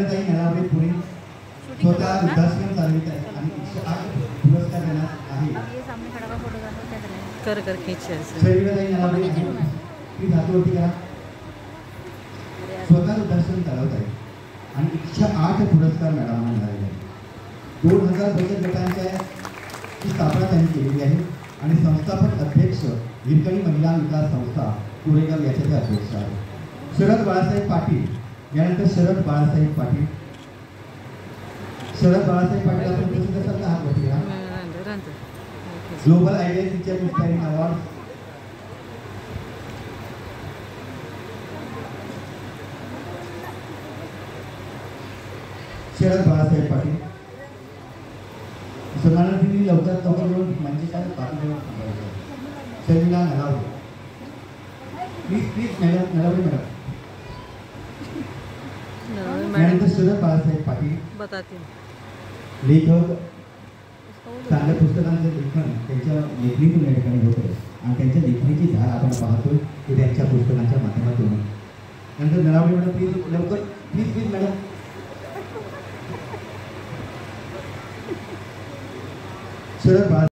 नळावडे पुणे स्वतः वृद्धाश्रम चालवित आहे आणि 108 पुरस्कार देण्यात आहे। कर खींच शरीरताई नळावडे ही धातूवरती करा। स्वतः वृद्धाश्रम चालवत आहे आणि 108 पुरस्कार मॅडमांना मिळालेले आहेत। 2000 बचत गटांच्या स्थापना त्यांनी केलेली आहे आणि संस्थापक अध्यक्ष हिरकणी महिला विकास संस्था कोरेगाव याचे ते अध्यक्ष आहेत। शरद बाळासाहेब पाटील यानंतर शरद बाळासाहेब पाटील आपण प्रसिद्ध संत हात वरती घ्या। Global idea teacher inspiring award Sharad Balasaheb Patil सन्मानार्थी लवकरात लवकर मिळून म्हणजे काय Patil Sharmila Nalawade please madam Nalawade madam Sharad Balasaheb Patil बताते लेखक चांगल्या पुस्तकांचं लेखन त्यांच्या लेखणीतून या ठिकाणी होतं आणि त्यांच्या लेखणीची धार आपण पाहतोय की त्यांच्या पुस्तकांच्या माध्यमातून। नंतर नलावडे मॅडम प्लीज लवकर प्लीज मॅडम शरद